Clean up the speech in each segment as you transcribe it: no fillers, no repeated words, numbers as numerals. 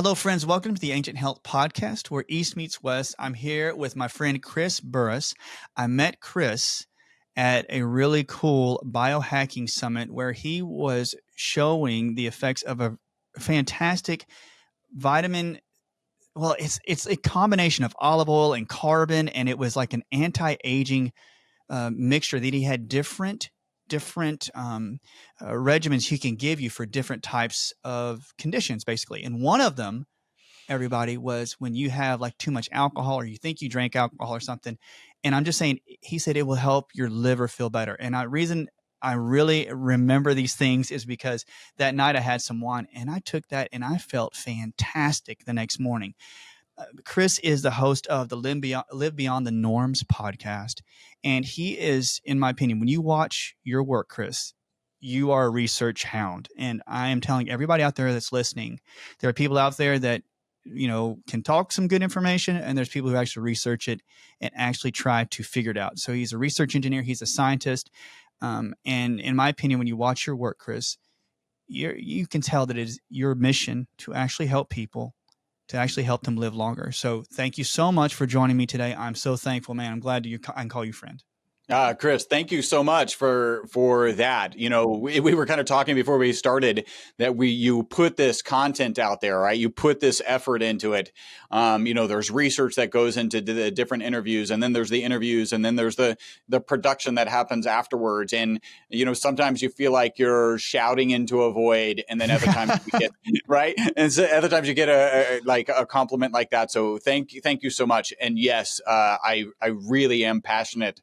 Hello, friends. Welcome to the Ancient Health Podcast, where East meets West. I'm here with my friend Chris Burres. I met Chris at a really cool biohacking summit where he was showing the effects of a fantastic vitamin. Well, it's a combination of olive oil and carbon, and it was like an anti-aging mixture that he had different regimens he can give you for different types of conditions, basically. And one of them, everybody, was when you have like too much alcohol or you think you drank alcohol or something. And I'm just saying, he said it will help your liver feel better. And the reason I really remember these things is because that night I had some wine and I took that and I felt fantastic the next morning. Chris is the host of the Live Beyond the Norms podcast. And he is, in my opinion, when you watch your work, Chris, you are a research hound. And I am telling everybody out there that's listening, there are people out there that, can talk some good information, and there's people who actually research it and actually try to figure it out. So he's a research engineer. He's a scientist. And in my opinion, when you watch your work, Chris, you can tell that it is your mission to actually help people, to actually help them live longer. So thank you so much for joining me today. I'm so thankful, man. I'm glad I can call you friend. Chris, thank you so much for that. We were kind of talking before we started that you put this content out there, right? You put this effort into it. There's research that goes into the different interviews, and then there's the interviews, and then there's the production that happens afterwards. And, sometimes you feel like you're shouting into a void, and then other times you get, right? And so other times you get a compliment like that. So thank you so much. And yes, I really am passionate.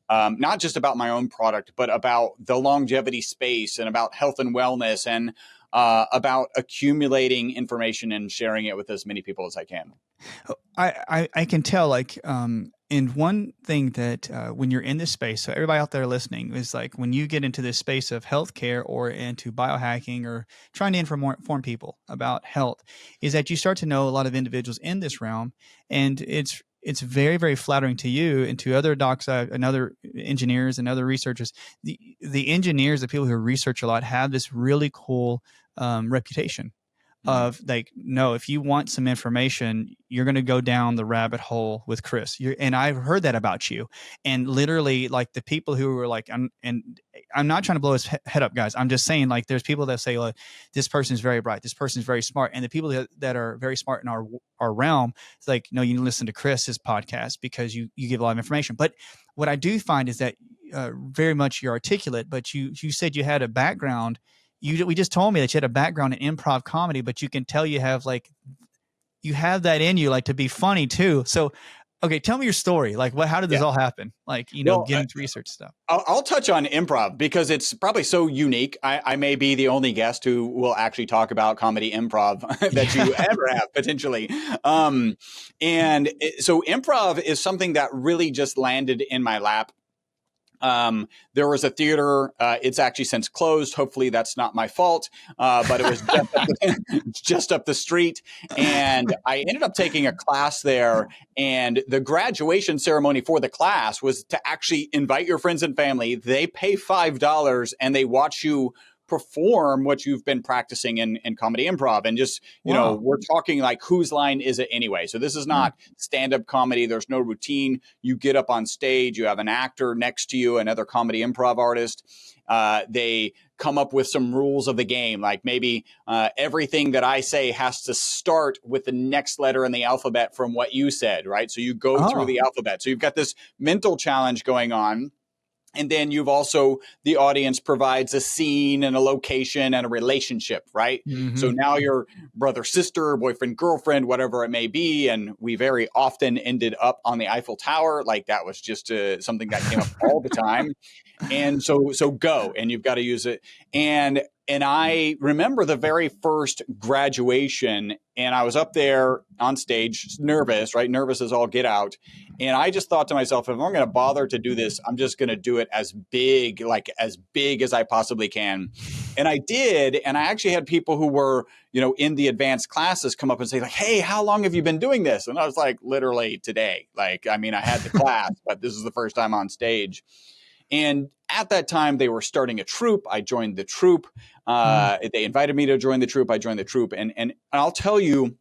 Not just about my own product, but about the longevity space and about health and wellness and about accumulating information and sharing it with as many people as I can. I can tell, and one thing that when you're in this space, so everybody out there listening, is like when you get into this space of healthcare or into biohacking or trying to inform people about health, is that you start to know a lot of individuals in this realm, and it's very, very flattering to you and to other docs and other engineers and other researchers. The engineers, the people who research a lot, have this really cool reputation of no, if you want some information, you're going to go down the rabbit hole with Chris. And I've heard that about you. And literally, like the people who were like, and I'm not trying to blow his head up, guys. I'm just saying, like, there's people that say, this person is very bright, this person is very smart. And the people that are very smart in our realm, it's like, no, you need to listen to Chris's podcast because you give a lot of information. But what I do find is that very much you're articulate, but you said you had a background. We just told me that you had a background in improv comedy, but you can tell you have that in you, like, to be funny too. So, okay, tell me your story. Like, how did this all happen? Like, get into research stuff. I'll touch on improv because it's probably so unique. I may be the only guest who will actually talk about comedy improv that you ever have potentially. So improv is something that really just landed in my lap. There was a theater. It's actually since closed. Hopefully that's not my fault. But it was just up the street. And I ended up taking a class there. And the graduation ceremony for the class was to actually invite your friends and family. They pay $5 and they watch you perform what you've been practicing in comedy improv. And just, we're talking like, whose line is it anyway? So this is not stand-up comedy. There's no routine. You get up on stage, you have an actor next to you, another comedy improv artist. They come up with some rules of the game. Like maybe everything that I say has to start with the next letter in the alphabet from what you said, right? So you go through the alphabet. So you've got this mental challenge going on. And then the audience provides a scene and a location and a relationship, right? Mm-hmm. So now you're brother, sister, boyfriend, girlfriend, whatever it may be. And we very often ended up on the Eiffel Tower. Like that was just something that came up all the time. And so go, and you've got to use it. And I remember the very first graduation, and I was up there on stage, nervous, right? Nervous as all get out. And I just thought to myself, if I'm going to bother to do this, I'm just going to do it as big as I possibly can. And I did. And I actually had people who were, in the advanced classes come up and say like, hey, how long have you been doing this? And I was like, literally today. I had the class, but this is the first time on stage. And at that time, they were starting a troupe. I joined the troupe. They invited me to join the troupe. I joined the troupe. And I'll tell you,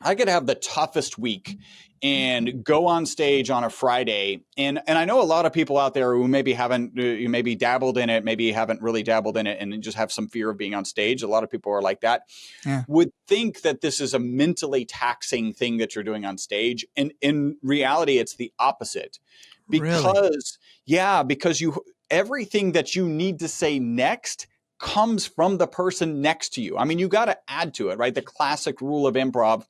I could have the toughest week and go on stage on a Friday. And I know a lot of people out there who maybe haven't, maybe dabbled in it, maybe haven't really dabbled in it and just have some fear of being on stage. A lot of people are like that, Yeah. would think that this is a mentally taxing thing that you're doing on stage. And in reality, it's the opposite. Really? Because everything that you need to say next comes from the person next to you. I mean, you got to add to it, right? The classic rule of improv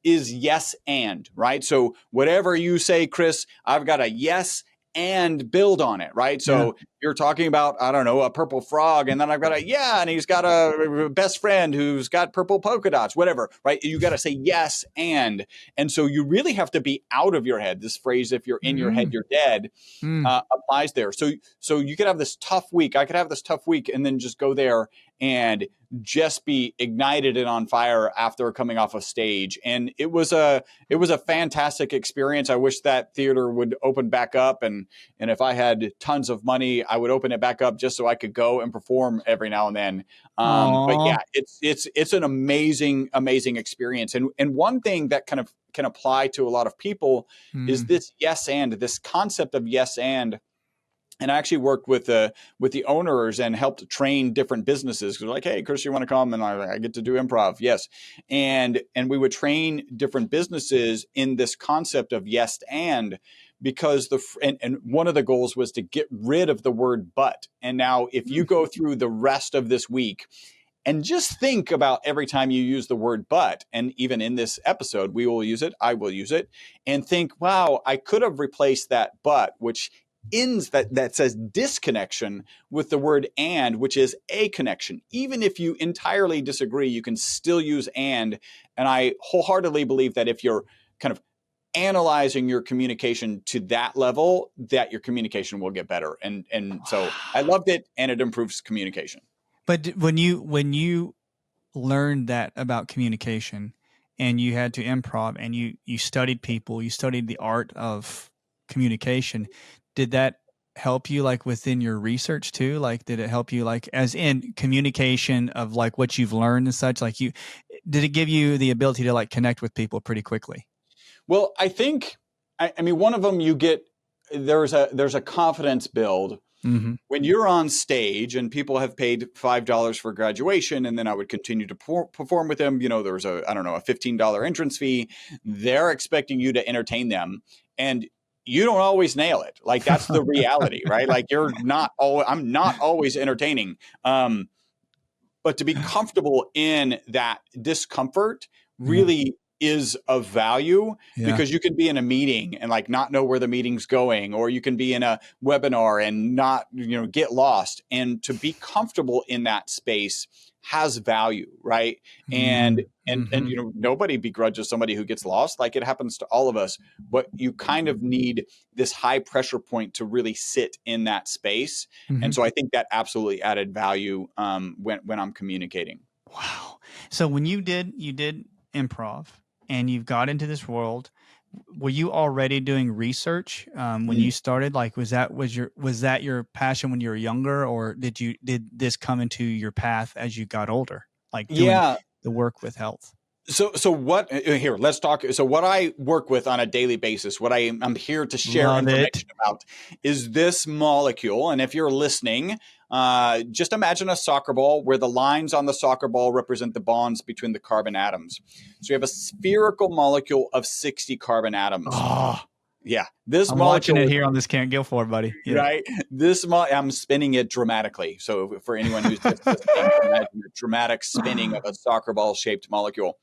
is yes and, right? So whatever you say, Chris, I've got a yes and build on it, right? Yeah. So you're talking about, I don't know, a purple frog, and then I've got and he's got a best friend who's got purple polka dots, whatever, right? You got to say yes and so you really have to be out of your head. This phrase, if you're in your head, Mm. you're dead, Mm. applies there. So you could have this tough week. I could have this tough week and then just go there and just be ignited and on fire after coming off a stage. And it was a fantastic experience. I wish that theater would open back up, and if I had tons of money, I would open it back up just so I could go and perform every now and then. But Aw. yeah, it's an amazing experience. And one thing that kind of can apply to a lot of people is Mm. this concept of yes and I actually worked with the owners and helped train different businesses. Because like, hey, Chris, you want to come? And I get to do improv. Yes. And we would train different businesses in this concept of yes and, because and one of the goals was to get rid of the word but. And now if you go through the rest of this week and just think about every time you use the word but, and even in this episode, we will use it, I will use it, and think, wow, I could have replaced that but, which ends that says disconnection, with the word and, which is a connection. Even if you entirely disagree, you can still use and I wholeheartedly believe that if you're kind of analyzing your communication to that level, that your communication will get better. And so I loved it, and it improves communication. But when you learned that about communication, and you had to improv, and you studied people, you studied the art of communication, did that help you like within your research too? Like, did it help you like as in communication of like what you've learned and such? Like, did it give you the ability to like connect with people pretty quickly? Well, I think, I mean, one of them, there's a confidence build Mm-hmm. when you're on stage and people have paid $5 for graduation, and then I would continue to perform with them. There was a $15 entrance fee. They're expecting you to entertain them, and you don't always nail it. Like, that's the reality, right? Like, I'm not always entertaining. But to be comfortable in that discomfort really is of value, Yeah. because you can be in a meeting and like not know where the meeting's going, or you can be in a webinar and not, get lost. And to be comfortable in that space has value, right? And Mm-hmm. nobody begrudges somebody who gets lost. Like, it happens to all of us, but you kind of need this high pressure point to really sit in that space. Mm-hmm. And so I think that absolutely added value when I'm communicating. Wow. So when you did improv and you've got into this world, were you already doing research when you started? Like, was that your passion when you were younger, or did this come into your path as you got older, like doing Yeah. the work with health? So what here, let's talk. So what I work with on a daily basis, what I'm here to share Love it. information about, is this molecule. And if you're listening, just imagine a soccer ball where the lines on the soccer ball represent the bonds between the carbon atoms. So you have a spherical molecule of 60 carbon atoms. Oh, Yeah. This I'm watching molecule, it here on this Can't Guilford, buddy. Yeah. right? I'm spinning it dramatically. So for anyone who's just listening, imagine a dramatic spinning of a soccer ball shaped molecule.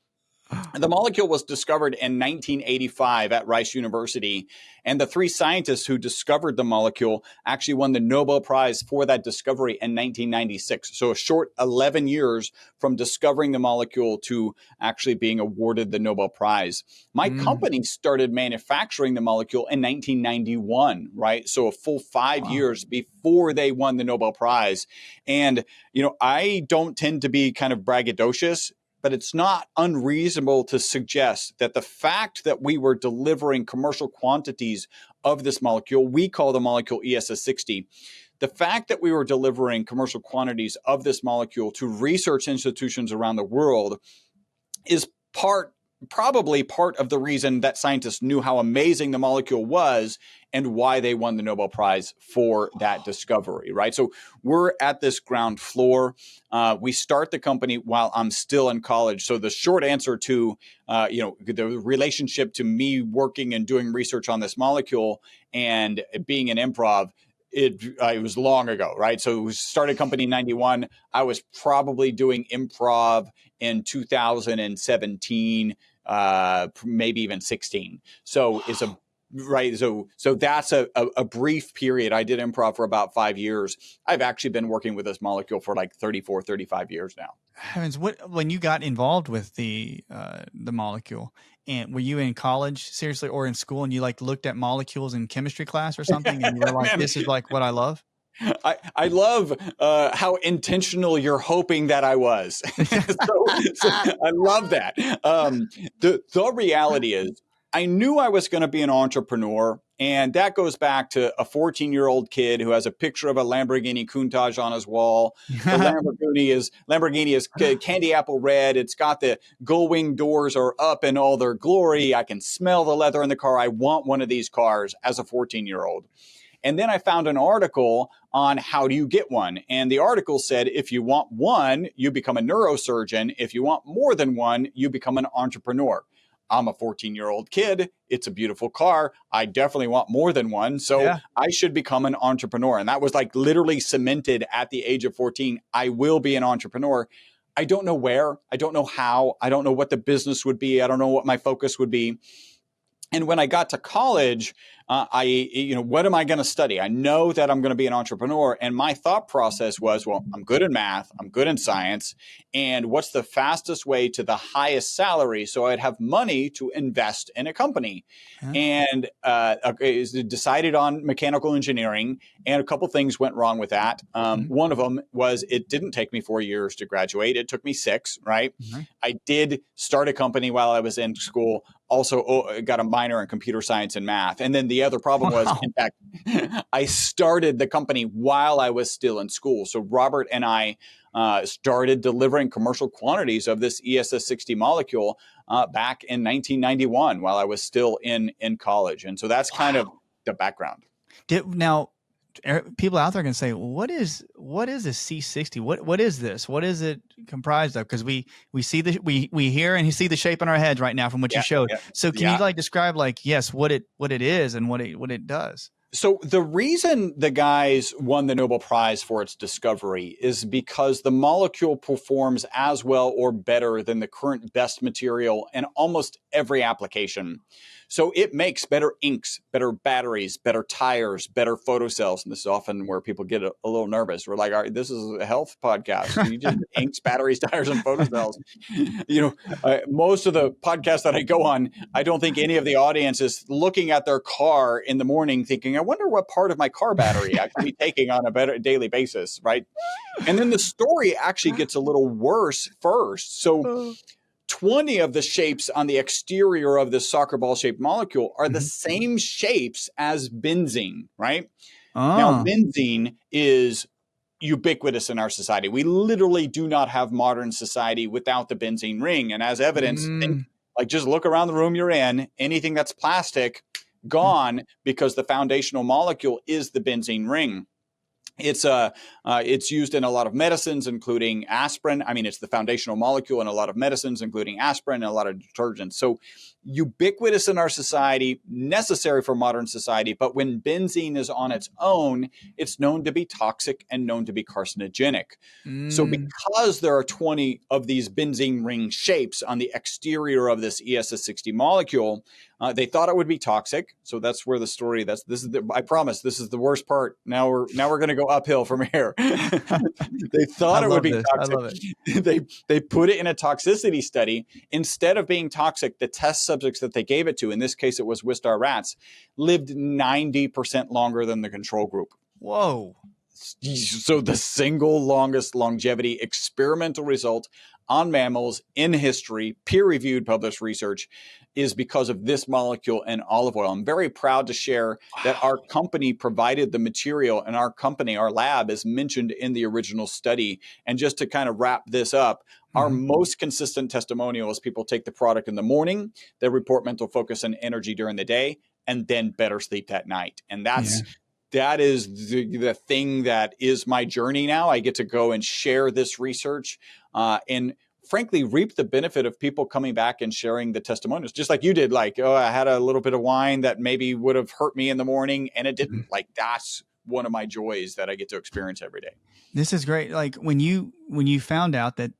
The molecule was discovered in 1985 at Rice University, and the three scientists who discovered the molecule actually won the Nobel Prize for that discovery in 1996. So a short 11 years from discovering the molecule to actually being awarded the Nobel Prize. My company started manufacturing the molecule in 1991, right? So a full 5 years before they won the Nobel Prize. And, I don't tend to be kind of braggadocious, but it's not unreasonable to suggest that the fact that we were delivering commercial quantities of this molecule, we call the molecule ESS60, the fact that we were delivering commercial quantities of this molecule to research institutions around the world is part probably part of the reason that scientists knew how amazing the molecule was and why they won the Nobel Prize for that discovery, right? So we're at this ground floor. We start the company while I'm still in college. So the short answer to, the relationship to me working and doing research on this molecule and being in improv, it was long ago, right? So we started company in 91. I was probably doing improv in 2017, maybe even 16. So it's a right. So that's a brief period. I did improv for about 5 years. I've actually been working with this molecule for like 34, 35 years now. Heavens, when you got involved with the molecule, and were you in college seriously or in school, and you like looked at molecules in chemistry class or something, and you were like, Man, this is like what I love? I love how intentional you're hoping that I was. so I love that. The reality is, I knew I was going to be an entrepreneur, and that goes back to a 14-year-old kid who has a picture of a Lamborghini Countach on his wall. The Lamborghini is candy apple red. It's got the gull wing doors are up in all their glory. I can smell the leather in the car. I want one of these cars as a 14-year-old. And then I found an article on how do you get one. And the article said, if you want one, you become a neurosurgeon. If you want more than one, you become an entrepreneur. I'm a 14-year-old kid. It's a beautiful car. I definitely want more than one. So I should become an entrepreneur. And that was like literally cemented at the age of 14. I will be an entrepreneur. I don't know where. I don't know how. I don't know what the business would be. I don't know what my focus would be. And when I got to college, what am I going to study? I know that I'm going to be an entrepreneur. And my thought process was, well, I'm good in math, I'm good in science. And what's the fastest way to the highest salary so I'd have money to invest in a company? And decided on mechanical engineering. And a couple things went wrong with that. One of them was it didn't take me 4 years to graduate. It took me 6, right? I did start a company while I was in school. Also got a minor in computer science and math. And then the other problem was, in fact, I started the company while I was still in school. So Robert and I started delivering commercial quantities of this ESS60 molecule back in 1991 while I was still in college. And so that's kind of the background. Now, people out there can say, well, what is a C60? What is this? What is it comprised of? Because we see we hear and see the shape in our heads right now from what you showed. So can you like describe what it is and what it does? So the reason the guys won the Nobel Prize for its discovery is because the molecule performs as well or better than the current best material in almost every application. So it makes better inks, better batteries, better tires, better photocells. And this is often where people get a little nervous. We're like, all right, this is a health podcast. You just inks, batteries, tires, and photocells. Most of the podcasts that I go on, I don't think any of the audience is looking at their car in the morning thinking, I wonder what part of my car battery I could be taking on a better daily basis, right? And then the story actually gets a little worse first. So 20 of the shapes on the exterior of this soccer ball shaped molecule are the same shapes as benzene, right? Now, benzene is ubiquitous in our society. We literally do not have modern society without the benzene ring. And as evidence, just look around the room you're in, anything that's plastic, gone, because the foundational molecule is the benzene ring. It's used in a lot of medicines, including aspirin. I mean, it's the foundational molecule in a lot of medicines, including aspirin and a lot of detergents. So ubiquitous in our society, necessary for modern society. But when benzene is on its own, it's known to be toxic and known to be carcinogenic. So because there are 20 of these benzene ring shapes on the exterior of this ESS60 molecule, they thought it would be toxic. So that's where the story, I promise this is the worst part. Now we're going to go uphill from here. They thought it would be toxic. I love it. They put it in a toxicity study. Instead of being toxic, the test subjects that they gave it to, in this case it was Wistar rats, lived 90% longer than the control group. Whoa. So the single longest longevity experimental result on mammals in history, peer-reviewed published research. is because of this molecule in olive oil. I'm very proud to share that our company provided the material, and our company, our lab, is mentioned in the original study. And just to kind of wrap this up, our most consistent testimonial is people take the product in the morning, they report mental focus and energy during the day, and then better sleep that night. And that is the thing that is my journey now. I get to go and share this research and frankly reap the benefit of people coming back and sharing the testimonials, just like you did. Like, oh, I had a little bit of wine that maybe would have hurt me in the morning, and it didn't. Like, that's one of my joys that I get to experience every day. This is great. Like when you found out that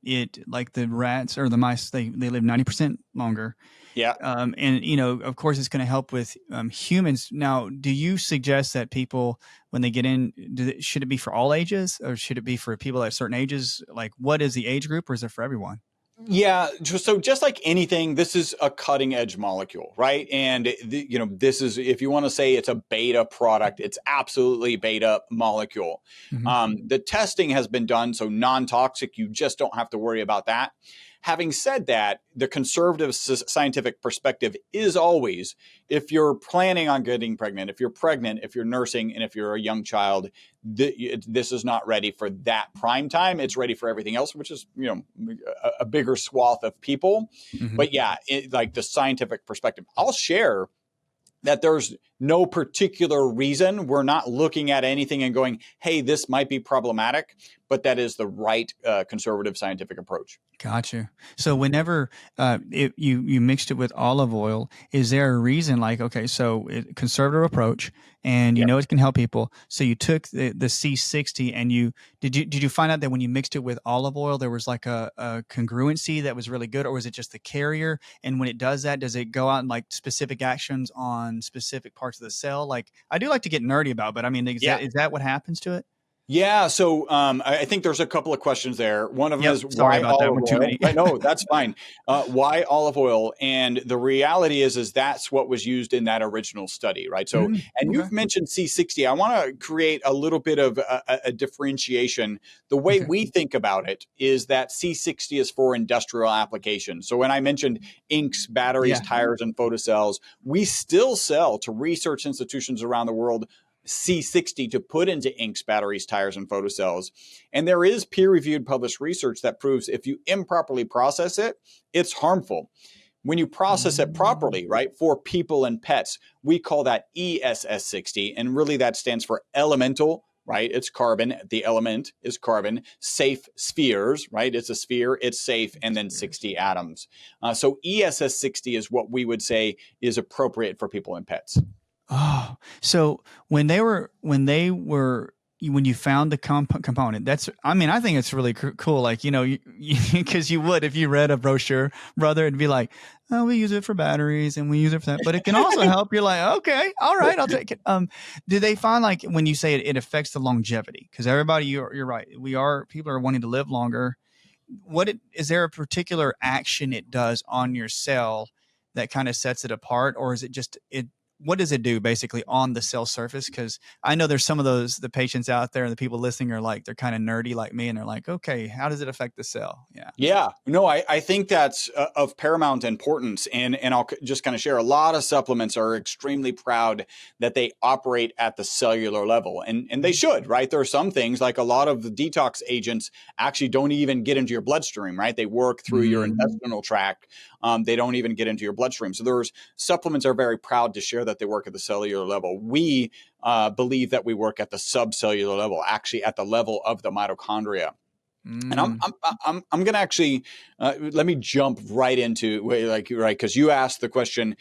like the rats or the mice, they live 90% longer. Yeah. And of course it's going to help with humans. Now, do you suggest that people, when they get in, should it be for all ages, or should it be for people at certain ages? Like, what is the age group, or is it for everyone? Yeah. So just like anything, this is a cutting edge molecule, right? And this is, if you want to say it's a beta product, it's absolutely beta molecule. The testing has been done, so non-toxic. You just don't have to worry about that. Having said that, the conservative scientific perspective is always, if you're planning on getting pregnant, if you're nursing, and if you're a young child, this is not ready for that prime time. It's ready for everything else, which is, a bigger swath of people. But yeah, like the scientific perspective, I'll share that there's no particular reason. We're not looking at anything and going, hey, this might be problematic, but that is the right conservative scientific approach. Gotcha. So whenever you mixed it with olive oil, is there a reason, like, okay, so conservative approach, and you know it can help people. So you took the C60, and did you find out that when you mixed it with olive oil, there was like a congruency that was really good, or was it just the carrier? And when it does that, does it go out and like specific actions on specific parts of the cell? Like, I do like to get nerdy about it, but I mean, is that what happens to it? Yeah. So I think there's a couple of questions there. One of them is sorry why about that olive one, too oil? many. No, that's fine. Why olive oil? And the reality is that's what was used in that original study, right? So, and you've mentioned C60. I want to create a little bit of a differentiation. The way we think about it is that C60 is for industrial applications. So when I mentioned inks, batteries, tires, and photocells, we still sell to research institutions around the world C60 to put into inks, batteries, tires, and photocells. And there is peer-reviewed published research that proves if you improperly process it, it's harmful. When you process it properly, right, for people and pets, we call that ESS60. And really that stands for elemental, right? It's carbon. The element is carbon. Safe spheres, right? It's a sphere, it's safe, and then 60 atoms. So ESS60 is what we would say is appropriate for people and pets. Oh, so when you found the component, I think it's really cool. Like, because you would, if you read a brochure, brother, it'd be like, oh, we use it for batteries and we use it for that, but it can also help. You're like, okay, all right, I'll take it. Do they find, like, when you say it affects the longevity? Because everybody, you're right. People are wanting to live longer. Is there a particular action it does on your cell that kind of sets it apart, or is it just what does it do basically on the cell surface? Because I know there's some of the patients out there and the people listening are like, they're kind of nerdy like me, and they're like, okay, how does it affect the cell? Yeah. No, I think that's of paramount importance. And I'll just kind of share, a lot of supplements are extremely proud that they operate at the cellular level. And they should, right? There are some things, like a lot of the detox agents actually don't even get into your bloodstream, right? They work through your intestinal tract. They don't even get into your bloodstream. So there's supplements are very proud to share that they work at the cellular level. We believe that we work at the subcellular level, actually at the level of the mitochondria. And I'm going to actually let me jump right into because you asked the question.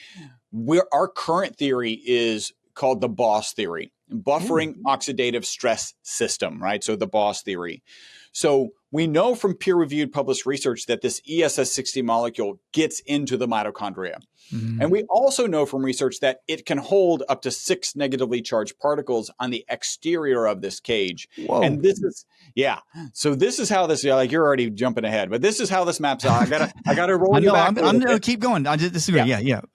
Our current theory is called the BOSS theory, buffering oxidative stress system, right? So the BOSS theory. So we know from peer-reviewed published research that this ESS60 molecule gets into the mitochondria. And we also know from research that it can hold up to 6 negatively charged particles on the exterior of this cage. Whoa. And this is, so this is how this, like, you're already jumping ahead, but this is how this maps out. I gotta roll you back. I'm going to keep going. I just disagree. Yeah.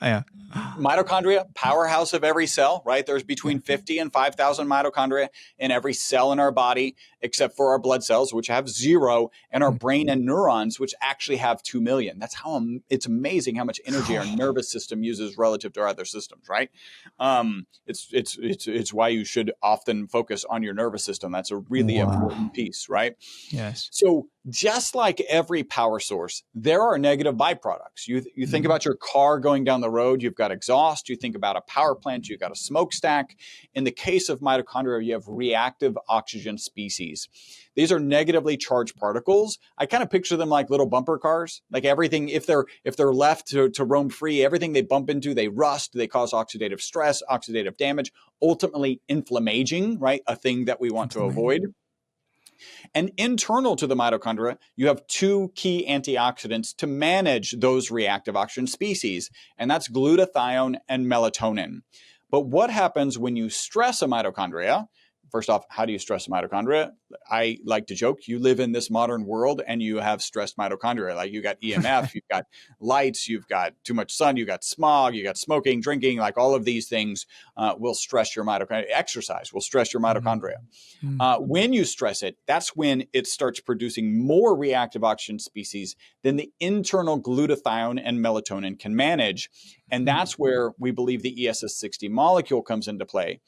Mitochondria, powerhouse of every cell, right? There's between 50 and 5,000 mitochondria in every cell in our body, except for our blood cells, which have 0 0, and our brain and neurons, which actually have 2 million. That's how it's amazing how much energy our nervous system uses relative to our other systems, right? It's why you should often focus on your nervous system. That's a really important piece, right? Yes. So just like every power source, there are negative byproducts. You think about your car going down the road, you've got exhaust. You think about a power plant, you've got a smokestack. In the case of mitochondria, you have reactive oxygen species. These are negatively charged particles. I kind of picture them like little bumper cars. Like everything, if they're left to roam free, everything they bump into, they rust, they cause oxidative stress, oxidative damage, ultimately inflammaging, right? A thing that we want to avoid. And internal to the mitochondria, you have 2 key antioxidants to manage those reactive oxygen species, and that's glutathione and melatonin. But what happens when you stress a mitochondria? First off, how do you stress a mitochondria? I like to joke, you live in this modern world and you have stressed mitochondria. Like you got EMF, you've got lights, you've got too much sun, you've got smog, you got smoking, drinking, like all of these things will stress your mitochondria. Exercise will stress your mitochondria. When you stress it, that's when it starts producing more reactive oxygen species than the internal glutathione and melatonin can manage. And that's where we believe the ESS60 molecule comes into play.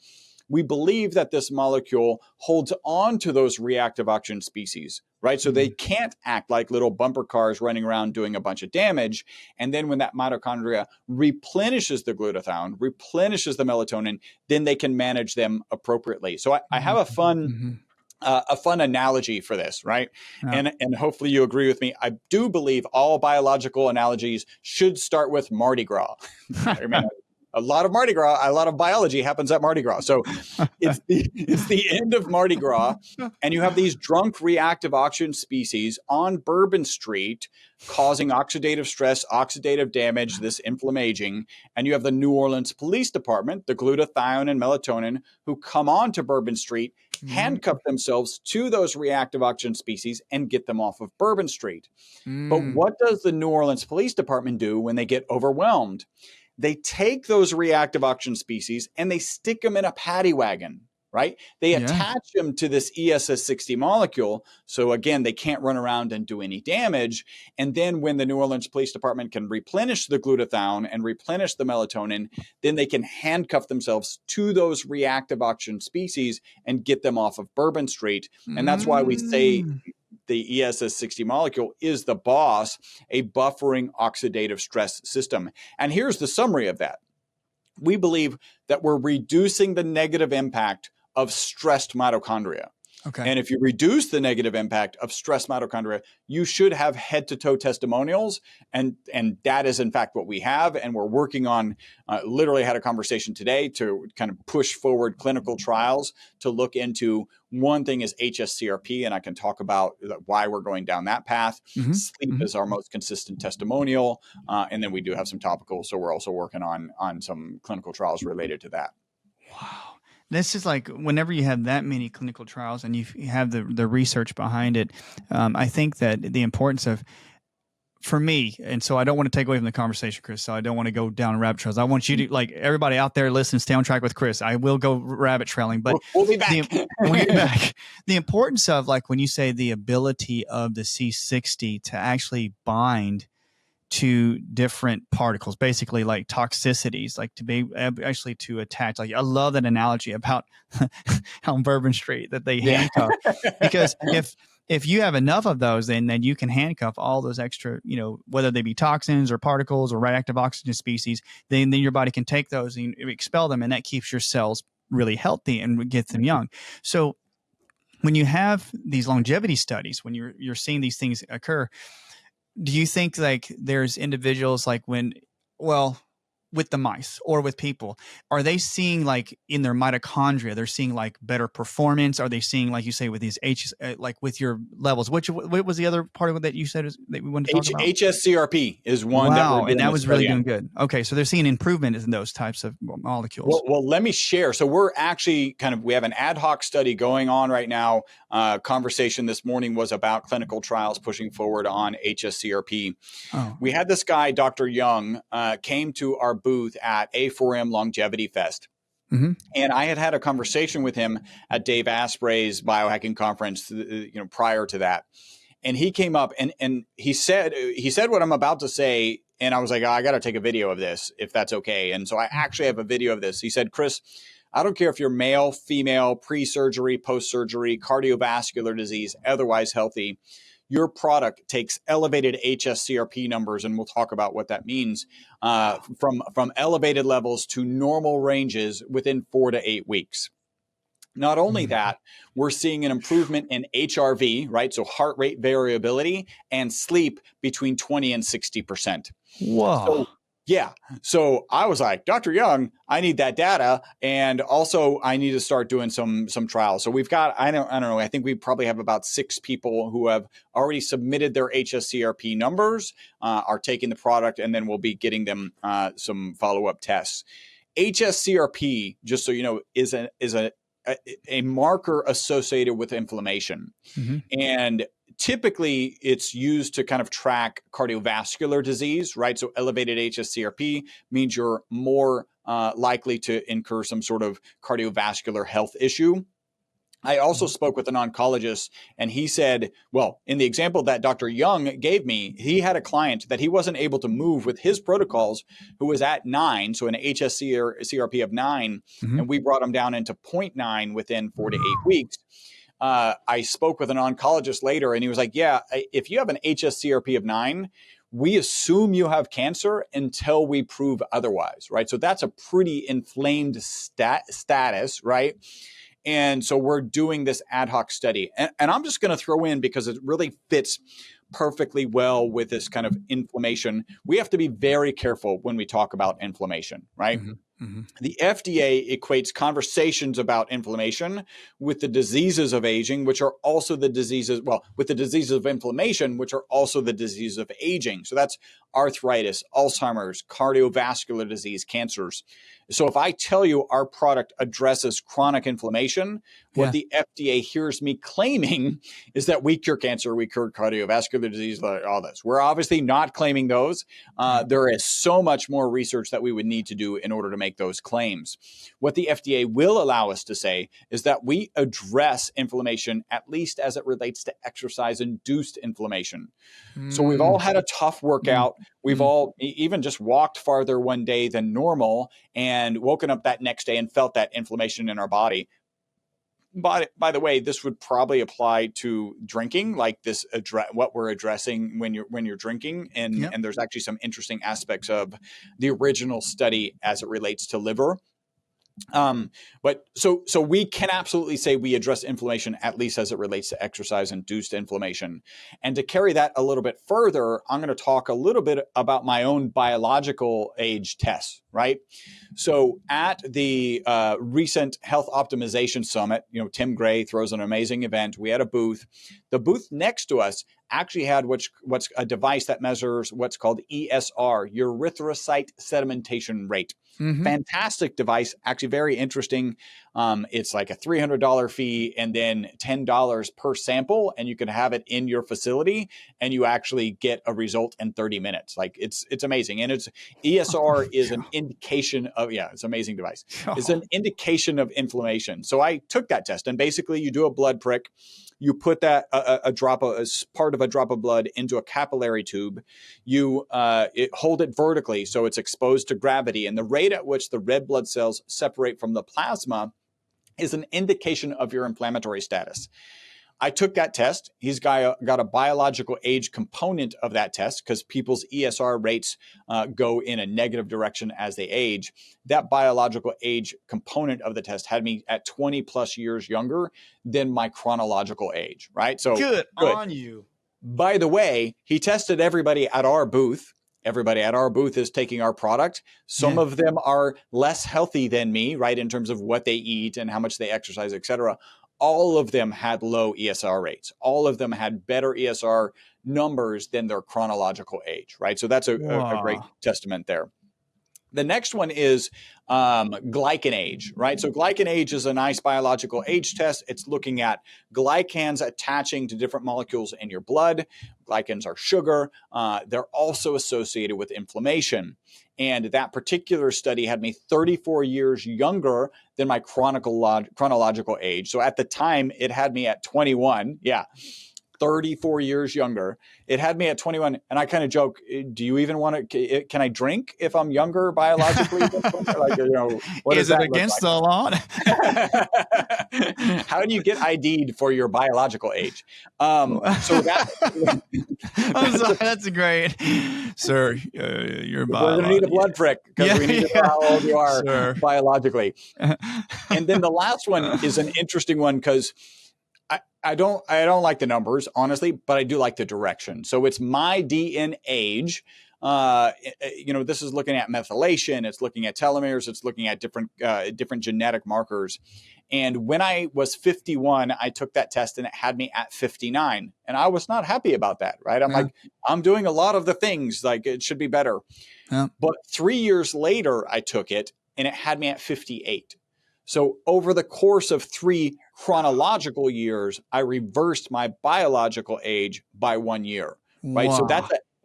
We believe that this molecule holds on to those reactive oxygen species, right? So they can't act like little bumper cars running around doing a bunch of damage. And then when that mitochondria replenishes the glutathione, replenishes the melatonin, then they can manage them appropriately. So I have a fun analogy for this, right? Yeah. And hopefully you agree with me. I do believe all biological analogies should start with Mardi Gras. A lot of Mardi Gras, a lot of biology happens at Mardi Gras. So it's the end of Mardi Gras, and you have these drunk reactive oxygen species on Bourbon Street causing oxidative stress, oxidative damage, this inflammaging. And you have the New Orleans Police Department, the glutathione and melatonin, who come on to Bourbon Street, handcuff themselves to those reactive oxygen species and get them off of Bourbon Street. But what does the New Orleans Police Department do when they get overwhelmed? They take those reactive oxygen species and they stick them in a paddy wagon, right? They attach them to this ESS60 molecule. So again, they can't run around and do any damage. And then when the New Orleans Police Department can replenish the glutathione and replenish the melatonin, then they can handcuff themselves to those reactive oxygen species and get them off of Bourbon Street. And that's why we say the ESS60 molecule is the boss, a buffering oxidative stress system. And here's the summary of that. We believe that we're reducing the negative impact of stressed mitochondria. Okay. And if you reduce the negative impact of stressed mitochondria, you should have head-to-toe testimonials. And that is, in fact, what we have. And we're working on, literally had a conversation today to kind of push forward clinical trials to look into. One thing is HSCRP, and I can talk about why we're going down that path. Sleep is our most consistent testimonial. And then we do have some topicals. So we're also working on some clinical trials related to that. Wow. This is like whenever you have that many clinical trials and you have the research behind it, I think that the importance of, for me, and so I don't want to take away from the conversation, Chris, so I don't want to go down rabbit trails. I want you to, like everybody out there listening, stay on track with Chris. I will go rabbit trailing, but we'll be back. We'll be back. The importance of, like, when you say the ability of the C60 to actually bind to different particles, basically like toxicities, like to be actually to attach. Like, I love that analogy about on Bourbon Street that they handcuff, because if you have enough of those, then you can handcuff all those extra, whether they be toxins or particles or reactive oxygen species, then your body can take those and expel them, and that keeps your cells really healthy and gets them young. So when you have these longevity studies, when you're seeing these things occur, do you think like there's individuals like with the mice or with people, are they seeing like in their mitochondria, they're seeing like better performance? Are they seeing, like you say, with these like with your levels? What was the other part of it that you said that we wanted to talk about? HSCRP is one that we're doing, and that was really doing good. Okay, so they're seeing improvement in those types of molecules. Well, let me share. So we're actually we have an ad hoc study going on right now. Conversation this morning was about clinical trials pushing forward on HSCRP. Oh. We had this guy, Dr. Young, came to our booth at A4M Longevity Fest. And I had a conversation with him at Dave Asprey's biohacking conference, prior to that. And he came up and he said what I'm about to say. And I was like, oh, I got to take a video of this if that's okay. And so I actually have a video of this. He said, Chris, I don't care if you're male, female, pre-surgery, post-surgery, cardiovascular disease, otherwise healthy. Your product takes elevated HSCRP numbers, and we'll talk about what that means, from elevated levels to normal ranges within 4 to 8 weeks. Not only that, we're seeing an improvement in HRV, right? So heart rate variability and sleep between 20 and 60%. Whoa. So, yeah. So I was like, Dr. Young, I need that data. And also I need to start doing some trials. So we've got, I don't know, I think we probably have about 6 people who have already submitted their HSCRP numbers, are taking the product, and then we'll be getting them some follow-up tests. HSCRP, just so you know, is a marker associated with inflammation. And typically it's used to kind of track cardiovascular disease, right? So elevated HSCRP means you're more likely to incur some sort of cardiovascular health issue. I also spoke with an oncologist, and he said, well, in the example that Dr. Young gave me, he had a client that he wasn't able to move with his protocols who was at 9, so an HSCRP of 9, and we brought him down into 0.9 within 4 to 8 weeks. I spoke with an oncologist later, and he was like, yeah, if you have an HSCRP of 9, we assume you have cancer until we prove otherwise, right? So that's a pretty inflamed status, right? And so we're doing this ad hoc study. And I'm just going to throw in, because it really fits perfectly well with this kind of inflammation. We have to be very careful when we talk about inflammation, right? The FDA equates conversations about inflammation with the diseases of aging, which are also the diseases, with the diseases of inflammation, which are also the diseases of aging. So that's arthritis, Alzheimer's, cardiovascular disease, cancers. So if I tell you our product addresses chronic inflammation, what the FDA hears me claiming is that we cure cancer, we cure cardiovascular disease, all this. We're obviously not claiming those. There is so much more research that we would need to do in order to make those claims. What the FDA will allow us to say is that we address inflammation, at least as it relates to exercise-induced inflammation. So we've all had a tough workout. We've all even just walked farther one day than normal and woken up that next day and felt that inflammation in our body. But by the way, this would probably apply to drinking, like this what we're addressing when you're drinking, and there's actually some interesting aspects of the original study as it relates to liver. But so we can absolutely say we address inflammation, at least as it relates to exercise-induced inflammation. And to carry that a little bit further, I'm going to talk a little bit about my own biological age tests, right? So at the recent Health Optimization Summit, Tim Gray throws an amazing event. We had a booth. The booth next to us actually had what's a device that measures what's called ESR, erythrocyte sedimentation rate. Fantastic device, actually very interesting. It's like a $300 fee and then $10 per sample, and you can have it in your facility, and you actually get a result in 30 minutes. Like it's amazing. And ESR is an indication of, it's an amazing device. It's an indication of inflammation. So I took that test, and basically you do a blood prick. You put that as part of a drop of blood into a capillary tube. You hold it vertically so it's exposed to gravity, and the rate at which the red blood cells separate from the plasma is an indication of your inflammatory status. I took that test. He's got a biological age component of that test, because people's ESR rates go in a negative direction as they age. That biological age component of the test had me at 20 plus years younger than my chronological age, right? So good on you. By the way, he tested everybody at our booth. Everybody at our booth is taking our product. Some of them are less healthy than me, right, in terms of what they eat and how much they exercise, et cetera. All of them had low ESR rates. All of them had better ESR numbers than their chronological age, right? So that's a great testament there. The next one is glycan age, right? So glycan age is a nice biological age test. It's looking at glycans attaching to different molecules in your blood. Glycans are sugar. They're also associated with inflammation. And that particular study had me 34 years younger than my chronological age. So at the time, it had me at 21. Yeah. 34 years younger. It had me at 21. And I kind of joke, do you even want to, can I drink if I'm younger biologically? Like, what does Is it that look against like? the law? How do you get ID'd for your biological age? So I'm sorry, that's great. Sir, you're we're going to need a blood prick because we need to know how old you are biologically. And then the last one is an interesting one because I don't like the numbers, honestly, but I do like the direction. So it's my DN age. This is looking at methylation. It's looking at telomeres. It's looking at different genetic markers. And when I was 51, I took that test and it had me at 59. And I was not happy about that, right? I'm like, I'm doing a lot of the things, like it should be better. Yeah. But 3 years later, I took it and it had me at 58. So over the course of 3 chronological years, I reversed my biological age by 1 year, right? Wow. So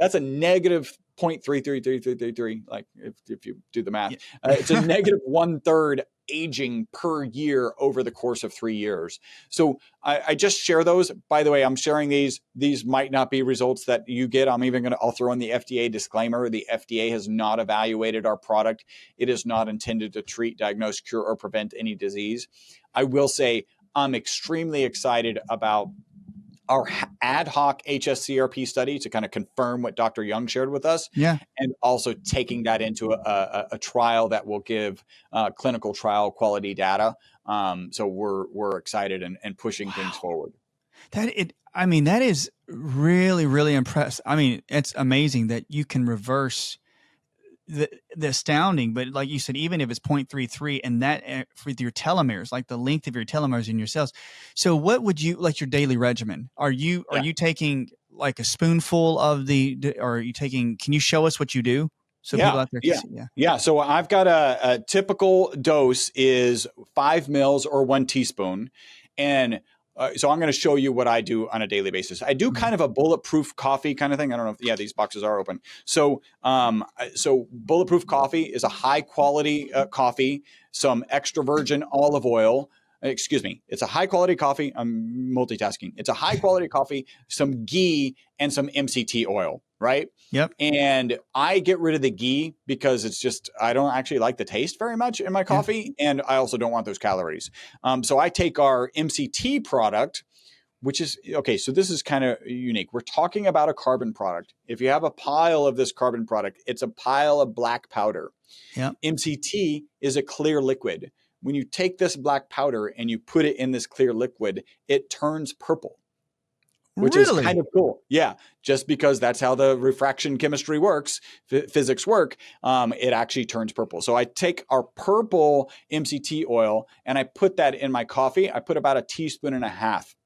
that's a negative 0.333333. Like if you do the math, it's a negative 1/3 aging per year over the course of 3 years. So I just share those. By the way, I'm sharing these. These might not be results that you get. I'll throw in the FDA disclaimer. The FDA has not evaluated our product. It is not intended to treat, diagnose, cure, or prevent any disease. I will say I'm extremely excited about our ad hoc HSCRP study to kind of confirm what Dr. Young shared with us. Yeah. And also taking that into a trial that will give clinical trial quality data. So we're excited and pushing things forward. That is really, really impressive. I mean, it's amazing that you can reverse the astounding, but like you said, even if it's 0.33 and that with your telomeres, like the length of your telomeres in your cells. So what would you like your daily regimen? Are you taking like a spoonful of or are you taking, can you show us what you do? So people out there can see. Yeah. So I've got a typical dose is 5 mils or 1 teaspoon. And so I'm going to show you what I do on a daily basis. I do kind of a bulletproof coffee kind of thing. I don't know if, these boxes are open. So, bulletproof coffee is a high quality coffee, some extra virgin olive oil. Excuse me. It's a high quality coffee. I'm multitasking. It's a high quality coffee, some ghee and some MCT oil, right? Yep. And I get rid of the ghee because it's just, I don't actually like the taste very much in my coffee. Yeah. And I also don't want those calories. So I take our MCT product, which is, okay, so this is kind of unique. We're talking about a carbon product. If you have a pile of this carbon product, it's a pile of black powder. Yeah. MCT is a clear liquid. When you take this black powder and you put it in this clear liquid, it turns purple, which is kind of cool. Yeah. Just because that's how the refraction chemistry works, physics work, it actually turns purple. So I take our purple MCT oil and I put that in my coffee. I put about 1.5 teaspoons.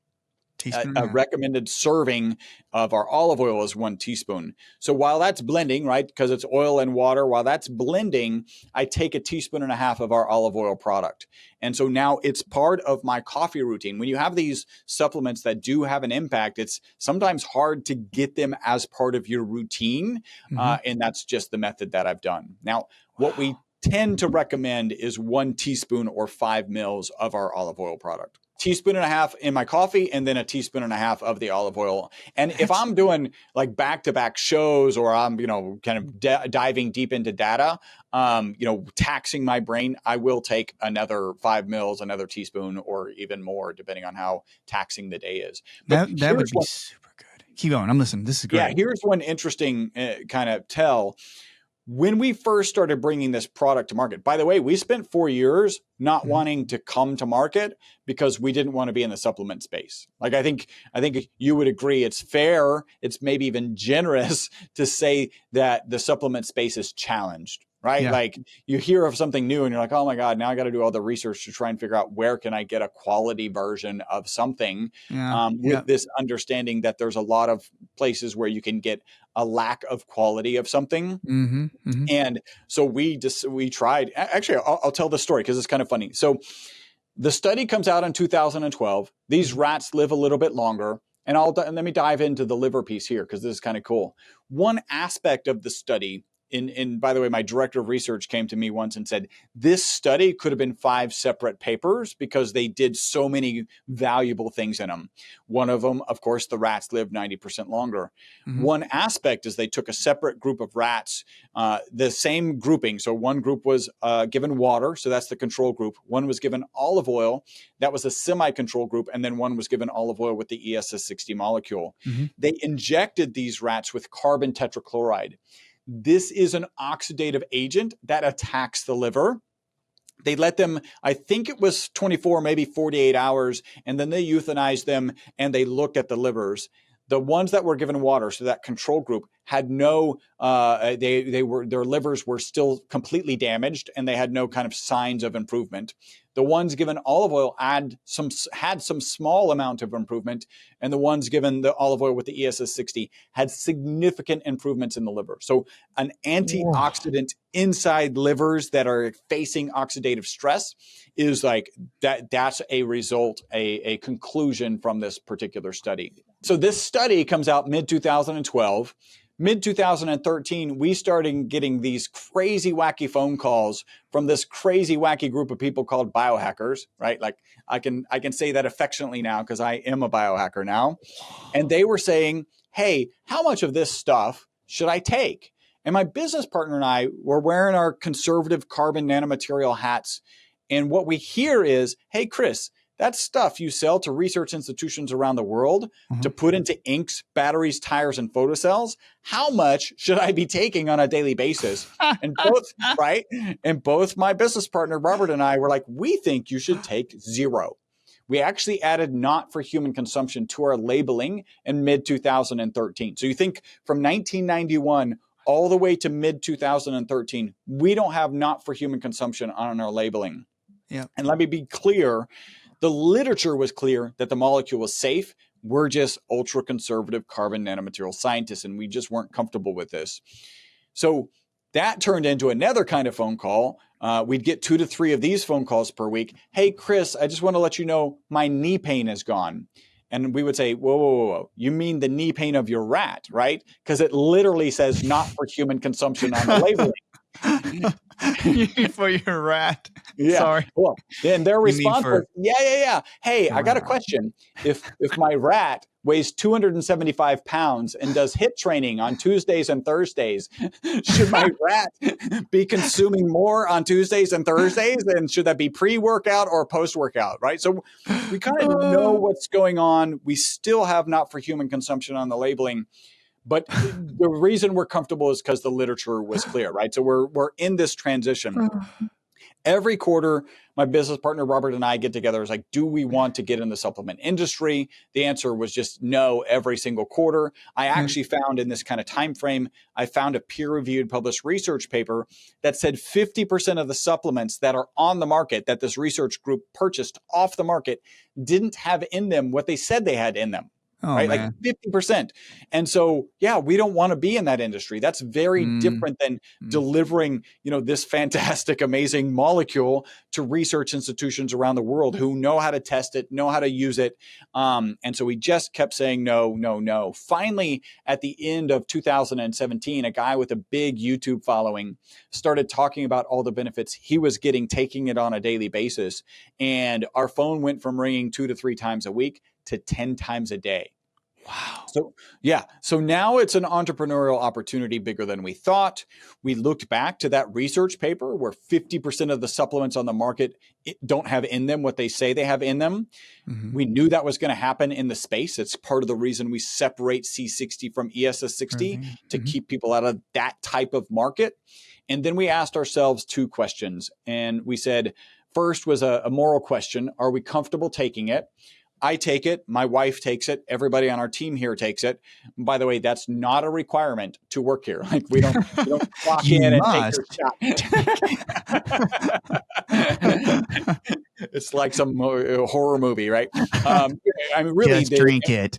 A recommended serving of our olive oil is 1 teaspoon. So while that's blending, right, because it's oil and water, while that's blending, I take 1.5 teaspoons of our olive oil product. And so now it's part of my coffee routine. When you have these supplements that do have an impact, it's sometimes hard to get them as part of your routine. And that's just the method that I've done. Now, what we tend to recommend is 1 teaspoon or 5 mils of our olive oil product. 1.5 teaspoons in my coffee and then 1.5 teaspoons of the olive oil. And if I'm doing like back-to-back shows or I'm, kind of diving deep into data, taxing my brain, I will take another 5 mils, another teaspoon, or even more, depending on how taxing the day is. But that would be super good. Keep going. I'm listening. This is great. Yeah. Here's one interesting kind of tell. When we first started bringing this product to market, by the way, we spent 4 years not wanting to come to market because we didn't want to be in the supplement space. Like, I think you would agree it's fair. It's maybe even generous to say that the supplement space is challenged, right? Yeah. Like you hear of something new and you're like, oh my God, now I got to do all the research to try and figure out where can I get a quality version of something with this understanding that there's a lot of places where you can get a lack of quality of something. And so we tried, actually, I'll tell the story because it's kind of funny. So the study comes out in 2012. These rats live a little bit longer. And let me dive into the liver piece here because this is kind of cool. One aspect of the study and by the way, my director of research came to me once and said, this study could have been 5 separate papers because they did so many valuable things in them. One of them, of course, the rats lived 90% longer. Mm-hmm. One aspect is they took a separate group of rats, the same grouping. So one group was given water. So that's the control group. One was given olive oil. That was a semi-control group. And then one was given olive oil with the ESS60 molecule. Mm-hmm. They injected these rats with carbon tetrachloride. This is an oxidative agent that attacks the liver. They let them, I think it was 24, maybe 48 hours, and then they euthanized them and they looked at the livers. The ones that were given water, so that control group, had no, their livers were still completely damaged and they had no kind of signs of improvement. The ones given olive oil had some small amount of improvement, and the ones given the olive oil with the ESS60 had significant improvements in the liver. So an antioxidant inside livers that are facing oxidative stress is like that's a result, a conclusion from this particular study. So this study comes out mid-2012. Mid-2013, we started getting these crazy, wacky phone calls from this crazy, wacky group of people called biohackers, right? Like I can say that affectionately now because I am a biohacker now. And they were saying, hey, how much of this stuff should I take? And my business partner and I were wearing our conservative carbon nanomaterial hats. And what we hear is, hey, Chris, that stuff you sell to research institutions around the world to put into inks, batteries, tires, and photocells, how much should I be taking on a daily basis? And both my business partner, Robert, and I were like, we think you should take 0. We actually added not for human consumption to our labeling in mid-2013. So you think from 1991 all the way to mid-2013, we don't have not for human consumption on our labeling. Yeah. And let me be clear, the literature was clear that the molecule was safe. We're just ultra conservative carbon nanomaterial scientists, and we just weren't comfortable with this. So that turned into another kind of phone call. We'd get 2 to 3 of these phone calls per week. Hey, Chris, I just want to let you know my knee pain is gone. And we would say, whoa. You mean the knee pain of your rat, right? Because it literally says not for human consumption on the labeling. For your rat. Yeah. Sorry. Well, then their response was, yeah. Hey, I got a question. If my rat weighs 275 pounds and does HIIT training on Tuesdays and Thursdays, should my rat be consuming more on Tuesdays and Thursdays? And should that be pre-workout or post-workout, right? So we kind of know what's going on. We still have not for human consumption on the labeling. But the reason we're comfortable is because the literature was clear, right? So we're in this transition. Every quarter, my business partner, Robert, and I get together. It's like, do we want to get in the supplement industry? The answer was just no every single quarter. I actually found in this kind of time frame, I found a peer-reviewed published research paper that said 50% of the supplements that are on the market that this research group purchased off the market didn't have in them what they said they had in them. Right? Man. Like 50%. And so, yeah, we don't want to be in that industry. That's very different than delivering, this fantastic, amazing molecule to research institutions around the world who know how to test it, know how to use it. And so we just kept saying, no. Finally, at the end of 2017, a guy with a big YouTube following started talking about all the benefits he was getting, taking it on a daily basis. And our phone went from ringing 2 to 3 times a week to 10 times a day. Wow. So now it's an entrepreneurial opportunity bigger than we thought. We looked back to that research paper where 50% of the supplements on the market don't have in them what they say they have in them. We knew that was going to happen in the space. It's part of the reason we separate C60 from ESS60 to keep people out of that type of market. And then we asked ourselves 2 questions. And we said, first was a moral question. Are we comfortable taking it? I take it. My wife takes it. Everybody on our team here takes it. By the way, that's not a requirement to work here. Like we don't clock in and take your shot. It's like some horror movie, right? I mean, really, just drink it.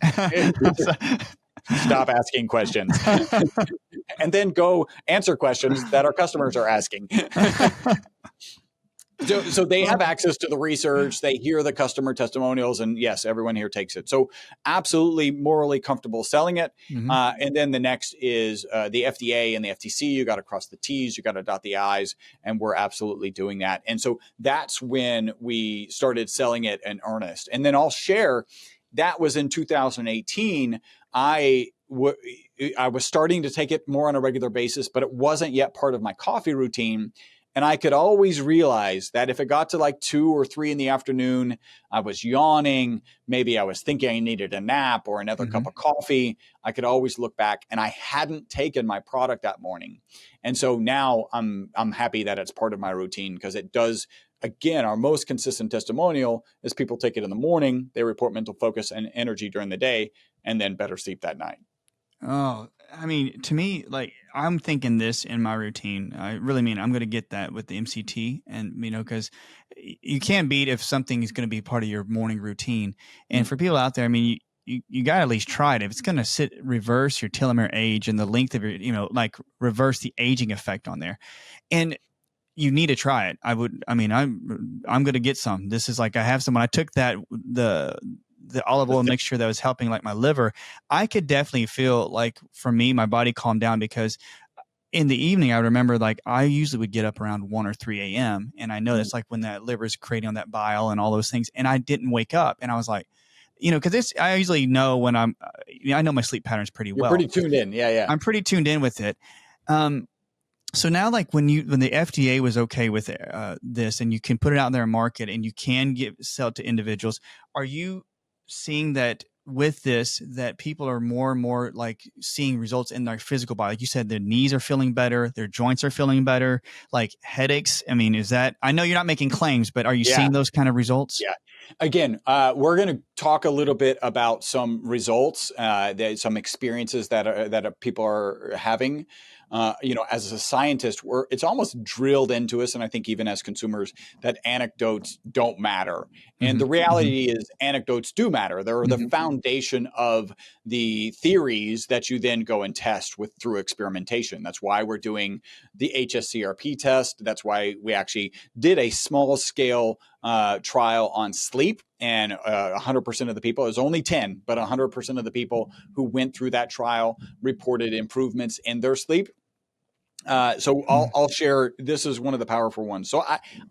Stop asking questions, and then go answer questions that our customers are asking. So they have Oh, access to the research, they hear the customer testimonials, and yes, everyone here takes it. So absolutely morally comfortable selling it. mhm. And then the next is the FDA and the FTC. You got to cross the T's, you got to dot the I's, and we're absolutely doing that. And so that's when we started selling it in earnest. And then I'll share that was in 2018. I was starting to take it more on a regular basis, but it wasn't yet part of my coffee routine. And I could always realize that if it got to like 2 or 3 in the afternoon, I was yawning. Maybe I was thinking I needed a nap or another cup Mhm. of coffee. I could always look back, and I hadn't taken my product that morning. And so now I'm happy that it's part of my routine, because it does. Again, our most consistent testimonial is people take it in the morning. They report mental focus and energy during the day, and then better sleep that night. Oh, I mean, to me, like I'm thinking this in my routine. I really mean I'm going to get that with the MCT, and because you can't beat if something is going to be part of your morning routine. And Mm. for people out there, I mean, you got to at least try it. If it's going to reverse your telomere age and the length of your, like reverse the aging effect on there, and you need to try it. I mean, I'm going to get some. This is like I have some. When I took the olive oil mixture that was helping like my liver, I could definitely feel like for me, my body calmed down, because in the evening, I remember like I usually would get up around 1 or 3 a.m. And I know Mm. that's like when that liver is creating on that bile and all those things. And I didn't wake up, and I was like, because I usually know when I know my sleep patterns pretty You're well. pretty tuned in. Yeah, yeah. I'm pretty tuned in with it. Um, so now, like when the FDA was okay with this, and you can put it out there in market, and you can sell it to individuals, are you seeing that with this that people are more and more like seeing results in their physical body? Like you said, their knees are feeling better, their joints are feeling better, like headaches. I mean, is that? I know you're not making claims, but are you Yeah. seeing those kind of results? Yeah. Again, we're going to talk a little bit about some results, some experiences that people are having. As a scientist, it's almost drilled into us, and I think even as consumers, that anecdotes don't matter. And Mm-hmm. the Mm-hmm. reality is, anecdotes do matter. They're the Mm-hmm. foundation of the theories that you then go and test through experimentation. That's why we're doing the HSCRP test. That's why we actually did a small scale trial on sleep, and 100% of the people, it was only 10, but 100% of the people who went through that trial reported improvements in their sleep. So I'll share. This is one of the powerful ones. So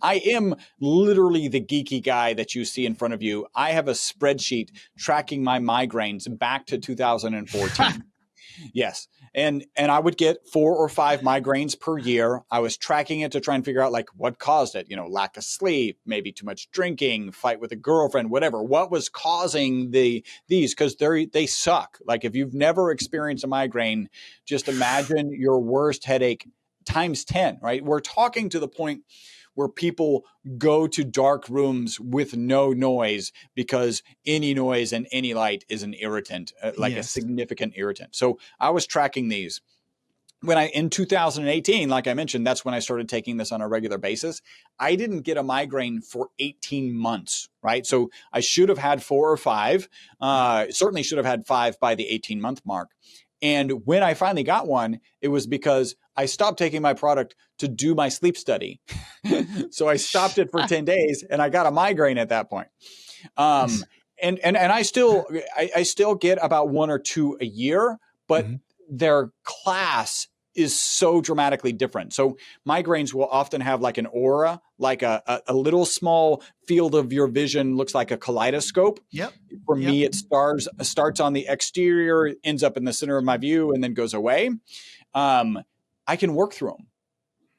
I am literally the geeky guy that you see in front of you. I have a spreadsheet tracking my migraines back to 2014. Yes. And I would get 4 or 5 migraines per year. I was tracking it to try and figure out like what caused it, lack of sleep, maybe too much drinking, fight with a girlfriend, whatever. What was causing these? Because they suck. Like if you've never experienced a migraine, just imagine your worst headache times 10, right? We're talking to the point where people go to dark rooms with no noise, because any noise and any light is an irritant, like a Yes. significant irritant. So I was tracking these. In 2018, like I mentioned, that's when I started taking this on a regular basis. I didn't get a migraine for 18 months, right? So I should have had 4 or 5, certainly should have had 5 by the 18-month mark. And when I finally got one, it was because I stopped taking my product to do my sleep study. So I stopped it for 10 days, and I got a migraine at that point. Um, and I still get about 1 or 2 a year, but Mhm. their class is so dramatically different. So migraines will often have like an aura, like a little small field of your vision, looks like a kaleidoscope. Yep. For Yep. me, it starts on the exterior, ends up in the center of my view, and then goes away. I can work through them.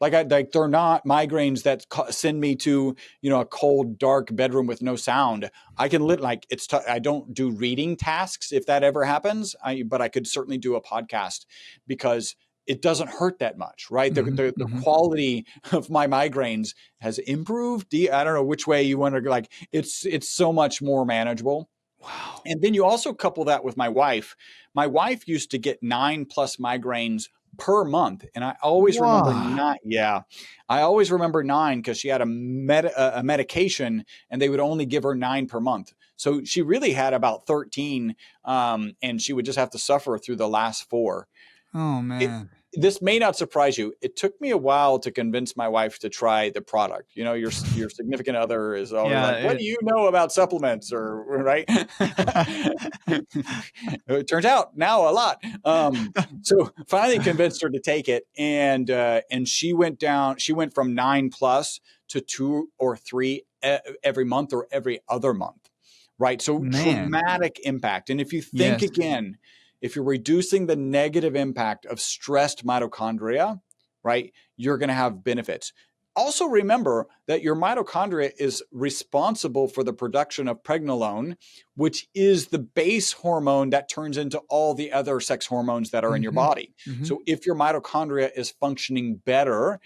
Like they're not migraines that send me to a cold, dark bedroom with no sound. I can I don't do reading tasks if that ever happens. But I could certainly do a podcast, because it doesn't hurt that much, right? The, Mhm. the, the Mhm. quality of my migraines has improved. I don't know which way you want to, like, it's so much more manageable. Wow. And then you also couple that with my wife. My wife used to get 9+ migraines per month. And I always remember Wow. 9. Yeah. I always remember 9 because she had a medication, and they would only give her 9 per month. So she really had about 13, and she would just have to suffer through the last 4. Oh It, man. this may not surprise you. It took me a while to convince my wife to try the product. You know, your significant other is always Yeah, like, "What do you know about supplements?" Or right. It turns out now a lot. So finally convinced her to take it, and she went down. She went from 9+ to 2 or 3 every month or every other month. Right. So man. dramatic impact. And if you think Yes. again, if you're reducing the negative impact of stressed mitochondria, right, you're going to have benefits. Also remember that your mitochondria is responsible for the production of pregnenolone, which is the base hormone that turns into all the other sex hormones that are in your Hmm. body. Hmm. So if your mitochondria is functioning better,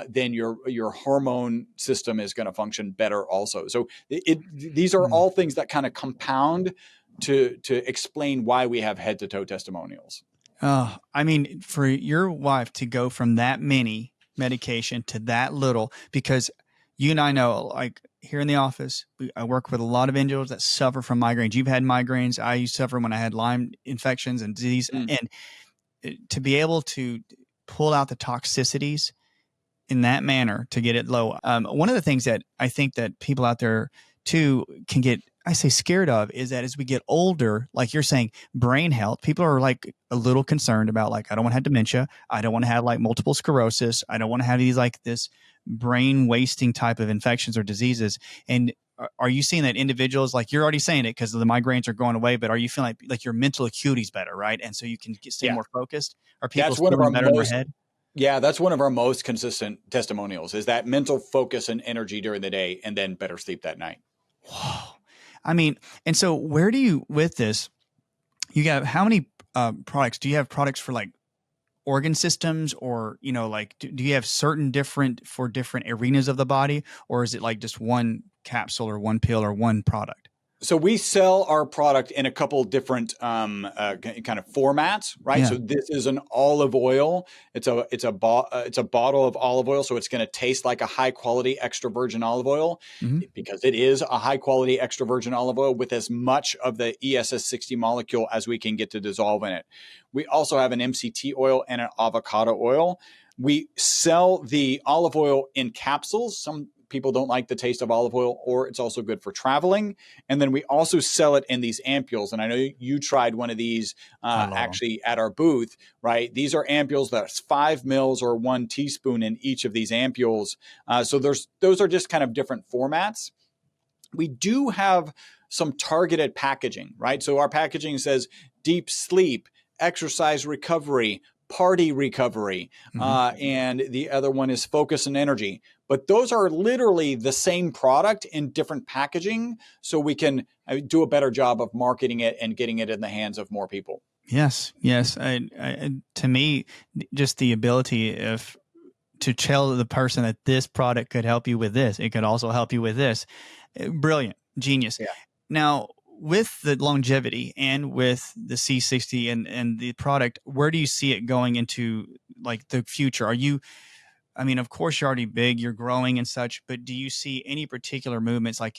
then your hormone system is going to function better also. So these are all things that kind of compound to explain why we have head to toe testimonials. I mean, for your wife to go from that many medication to that little, because you and I know, like here in the office, I work with a lot of individuals that suffer from migraines. You've had migraines. I used to suffer when I had Lyme infections and disease. Mm. And to be able to pull out the toxicities in that manner to get it low. One of the things that I think that people out there too can get, I say, scared of is that as we get older, like you're saying, brain health, people are like a little concerned about, like, I don't want to have dementia. I don't want to have like multiple sclerosis. I don't want to have these like this brain wasting type of infections or diseases. And are you seeing that individuals, like you're already saying it because the migraines are going away, but are you feeling like your mental acuity is better, right? And so you can stay Yeah, more focused? Are people that's one of feeling our better in their most head? yeah, that's one of our most consistent testimonials is that mental focus and energy during the day and then better sleep that night. Whoa. I mean, and so where do you, with this, you got how many products? Do you have products for like organ systems, or, like, do you have certain different for different arenas of the body, or is it like just one capsule or one pill or one product? So we sell our product in a couple different kind of formats, right? Yeah. So this is an olive oil. It's a bottle of olive oil, so it's going to taste like a high quality extra virgin olive oil Mm-hmm. because it is a high quality extra virgin olive oil with as much of the ESS60 molecule as we can get to dissolve in it. We also have an MCT oil and an avocado oil. We sell the olive oil in capsules. Some people don't like the taste of olive oil, or it's also good for traveling. And then we also sell it in these ampules. And I know you tried one of these I love them. actually at our booth, right? These are ampules that's 5 mils or 1 teaspoon in each of these ampules. So those are just kind of different formats. We do have some targeted packaging, right? So our packaging says deep sleep, exercise recovery, party recovery, and the other one is focus and energy. But those are literally the same product in different packaging, so we can do a better job of marketing it and getting it in the hands of more people. Yes. Yes. To me, just the ability to tell the person that this product could help you with this, it could also help you with this. Brilliant. Genius. Yeah. Now, with the longevity and with the C60 and the product, where do you see it going into like the future? I mean, of course you're already big, you're growing and such, but do you see any particular movements like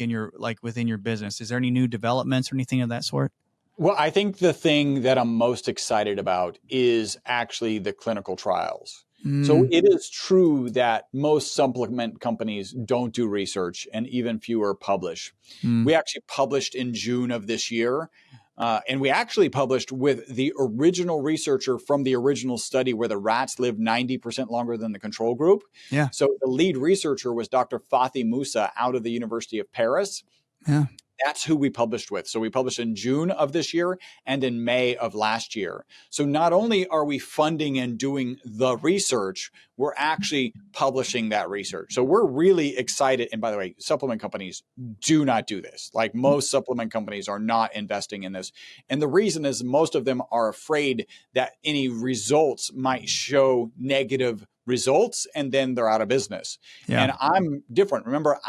within your business? Is there any new developments or anything of that sort? Well, I think the thing that I'm most excited about is actually the clinical trials. So Mm, it is true that most supplement companies don't do research and even fewer publish. mm, We actually published in June of this year. And we actually published with the original researcher from the original study where the rats lived 90% longer than the control group. yeah. So the lead researcher was Dr. Fathi Musa out of the University of Paris. Yeah. That's who we published with. So we published in June of this year and in May of last year. So not only are we funding and doing the research, we're actually publishing that research. So we're really excited. And by the way, supplement companies do not do this. Like most supplement companies are not investing in this. And the reason is most of them are afraid that any results might show negative results and then they're out of business. Yeah. And I'm different. Remember,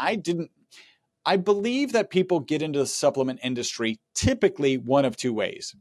I believe that people get into the supplement industry typically one of two ways.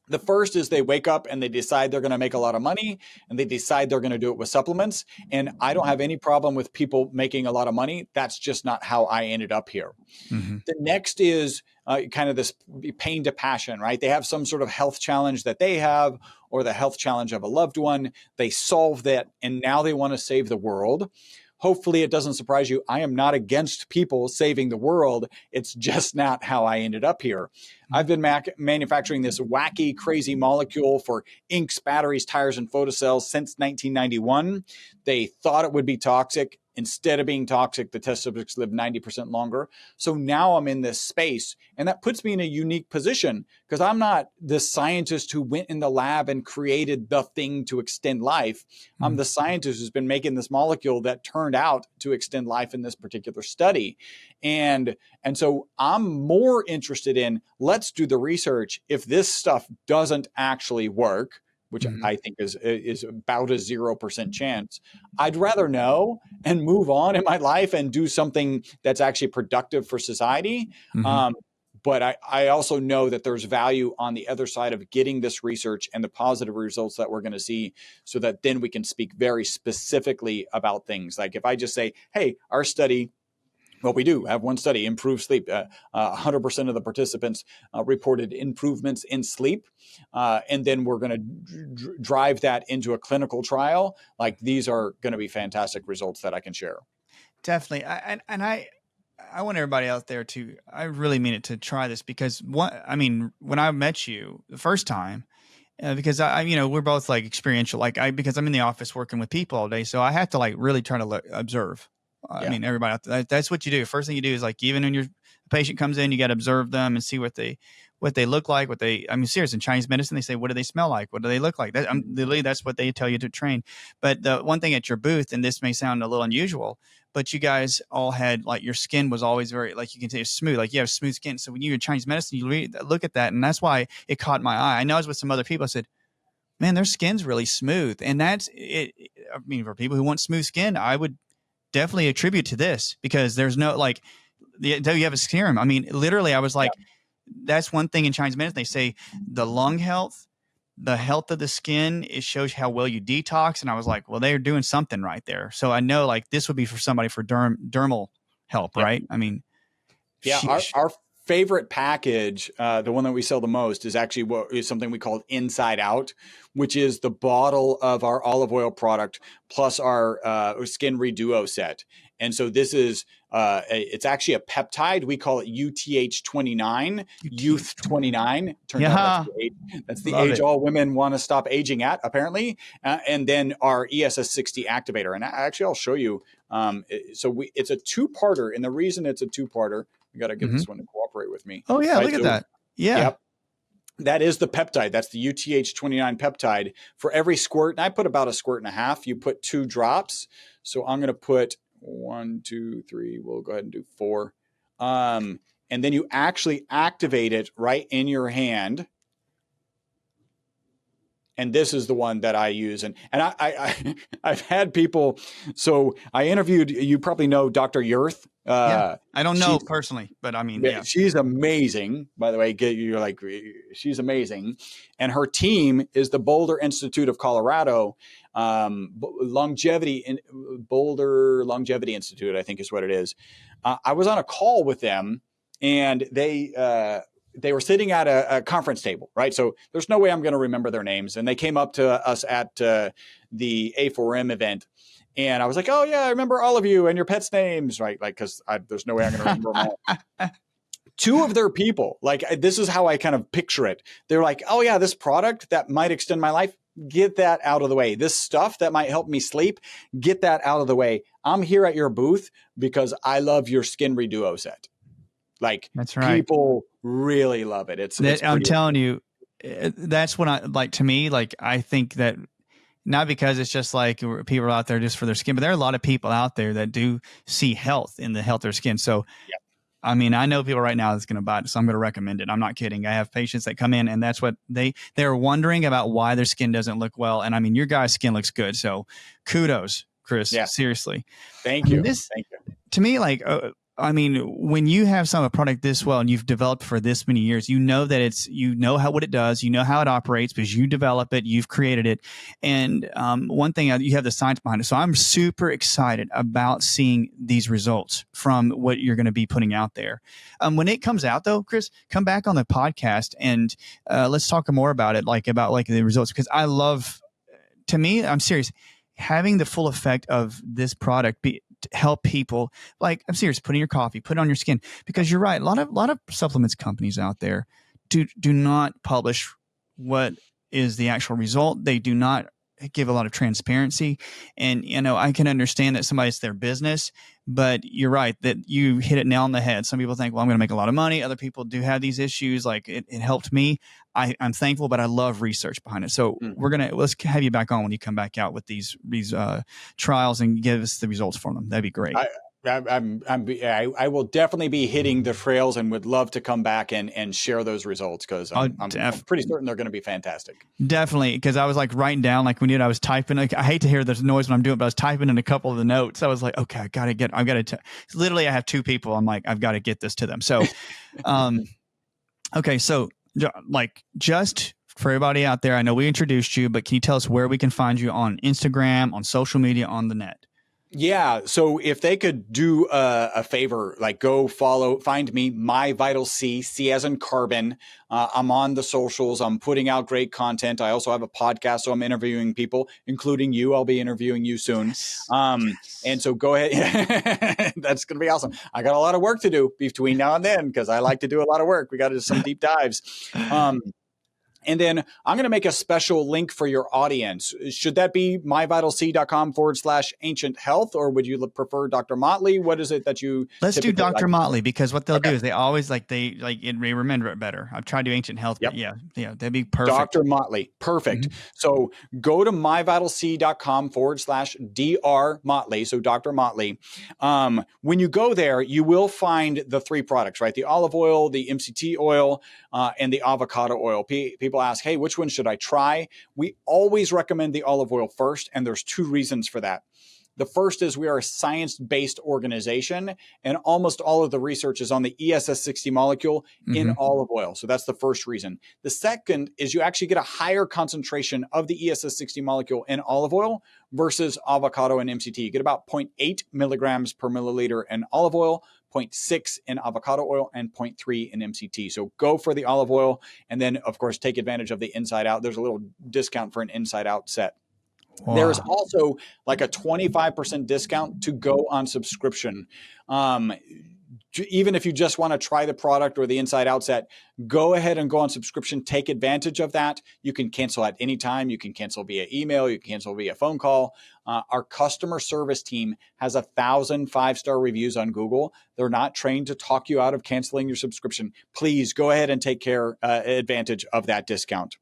The first is they wake up and they decide they're going to make a lot of money and they decide they're going to do it with supplements. And I don't have any problem with people making a lot of money. That's just not how I ended up here. Mm-hmm. The next is kind of this pain to passion, right? They have some sort of health challenge that they have, or the health challenge of a loved one. They solve that, and now they want to save the world. Hopefully it doesn't surprise you. I am not against people saving the world. It's just not how I ended up here. I've been manufacturing this wacky, crazy molecule for inks, batteries, tires, and photocells since 1991. They thought it would be toxic. Instead of being toxic, the test subjects live 90% longer. So now I'm in this space, and that puts me in a unique position because I'm not the scientist who went in the lab and created the thing to extend life. I'm the scientist who's been making this molecule that turned out to extend life in this particular study. And so I'm more interested in, let's do the research. If this stuff doesn't actually work, which I think is about a 0% chance, I'd rather know and move on in my life and do something that's actually productive for society. But I also know that there's value on the other side of getting this research and the positive results that we're going to see, so that then we can speak very specifically about things. Like if I just say, hey, our study, well, we do have one study, improved sleep. 100% of the participants reported improvements in sleep. And then we're going to drive that into a clinical trial. Like, these are going to be fantastic results that I can share. Definitely. I want everybody out there to, I really mean it, to try this, because when I met you the first time, because we're both like experiential, because I'm in the office working with people all day. So I have to like really try to observe. I mean, everybody out there, that's what you do. First thing you do is, like, even when your patient comes in, you got to observe them and see what they look like, seriously, in Chinese medicine, they say, what do they smell like? What do they look like? Literally, that's what they tell you to train. But the one thing at your booth, and this may sound a little unusual, but you guys all had, like, your skin was always very, like, you can say, smooth, like you have smooth skin. So when you're in Chinese medicine, you look at that, and that's why it caught my eye. I know I was with some other people. I said, man, their skin's really smooth. And that's it. I mean, for people who want smooth skin, I would definitely attribute to this, because there's no, like, you have a serum. I mean, literally, I was like, that's one thing in Chinese medicine. They say the lung health, the health of the skin, it shows how well you detox. And I was like, well, they're doing something right there. So I know, like, this would be for somebody for dermal help, right? I mean, our favorite package, the one that we sell the most, is actually what is something we call Inside Out, which is the bottle of our olive oil product plus our skin reduo set. And so this is it's actually a peptide. We call it UTH29, Youth 29. Turns out that's the age all women want to stop aging at, apparently. And then our ESS60 activator. And actually, I'll show you. It's a two-parter, and the reason it's a two-parter, we got to get this one to cooperate with me. Oh, yeah, right? Look at that. Yeah. Yep. That is the peptide. That's the UTH29 peptide. For every squirt, and I put about a squirt and a half, you put 2 drops. So I'm going to put 1, 2, 3. We'll go ahead and do 4. And then you actually activate it right in your hand. And this is the one that I use. And I've had people. So I interviewed, you probably know Dr. Yurth. I don't know personally, but I mean, she's amazing. By the way, she's amazing. And her team is the Boulder Institute of Colorado, Boulder Longevity Institute, I think is what it is. I was on a call with them, and they were sitting at a conference table, right? So there's no way I'm going to remember their names. And they came up to us at the A4M event. And I was like, oh, yeah, I remember all of you and your pets' names, right? Like, because there's no way I'm going to remember them all. 2 of their people, like, this is how I kind of picture it. They're like, oh, yeah, this product that might extend my life, get that out of the way. This stuff that might help me sleep, get that out of the way. I'm here at your booth because I love your skin reduo set. Like, that's right. People really love it. I'm telling you, that's what I like. To me, like, I think that, not because it's just like people are out there just for their skin, but there are a lot of people out there that do see health in the health of their skin. So, I mean, I know people right now that's going to buy it, so I'm going to recommend it. I'm not kidding. I have patients that come in, and that's what they're wondering about, why their skin doesn't look well. And I mean, your guy's skin looks good. So kudos, Chris. Yeah. Seriously. Thank you. Thank you. To me, like, I mean, when you have a product this well and you've developed for this many years, you know that what it does, you know how it operates because you develop it, you've created it. And one thing, you have the science behind it. So I'm super excited about seeing these results from what you're going to be putting out there. When it comes out though, Chris, come back on the podcast and let's talk more about it, about the results, because to me, I'm serious, having the full effect of this product help people. I'm serious, put in your coffee, put it on your skin, because you're right. A lot of supplements companies out there do not publish what is the actual result. They do not give a lot of transparency. And, I can understand that somebody's their business, but you're right that you hit it nail on the head. Some people think, well, I'm going to make a lot of money. Other people do have these issues. It helped me. I'm thankful, but I love research behind it. So let's have you back on when you come back out with these trials and give us the results for them. That'd be great. I will definitely be hitting the trails and would love to come back and share those results, because I'm pretty certain they're going to be fantastic. Definitely, because I was writing down I was typing. I hate to hear this noise when I'm doing it, but I was typing in a couple of the notes. I was like, okay, literally I have two people. I'm like, I've got to get this to them. So, okay, so just for everybody out there, I know we introduced you, but can you tell us where we can find you on Instagram, on social media, on the net? Yeah. So if they could do a favor, go find me, My Vital C as in carbon. I'm on the socials. I'm putting out great content. I also have a podcast, so I'm interviewing people, including you. I'll be interviewing you soon. Yes. And so go ahead. That's going to be awesome. I got a lot of work to do between now and then, because I like to do a lot of work. We got to do some deep dives. And then I'm going to make a special link for your audience. Should that be myvitalc.com/ancient health, or would you prefer Dr. Motley? What is it that you Let's do Dr. Motley, because what they'll do is they always they remember it better. I've tried to do ancient health, but yeah, that'd be perfect. Dr. Motley. Perfect. Mm-hmm. So go to myvitalc.com/Dr. Motley. So Dr. Motley. When you go there, you will find the three products, right? The olive oil, the MCT oil, and the avocado oil. People ask, hey, which one should I try? We always recommend the olive oil first, and there's two reasons for that. The first is we are a science-based organization, and almost all of the research is on the ESS60 molecule in olive oil. So that's the first reason. The second is you actually get a higher concentration of the ESS60 molecule in olive oil versus avocado and MCT. You get about 0.8 milligrams per milliliter in olive oil, 0.6 in avocado oil, and 0.3 in MCT. So go for the olive oil, and then, of course, take advantage of the Inside Out. There's a little discount for an Inside Out set. Wow. There is also a 25% discount to go on subscription. Even if you just want to try the product or the Inside Out set, go ahead and go on subscription. Take advantage of that. You can cancel at any time. You can cancel via email. You can cancel via phone call. Our customer service team has 1,000 5-star reviews on Google. They're not trained to talk you out of canceling your subscription. Please go ahead and take advantage of that discount.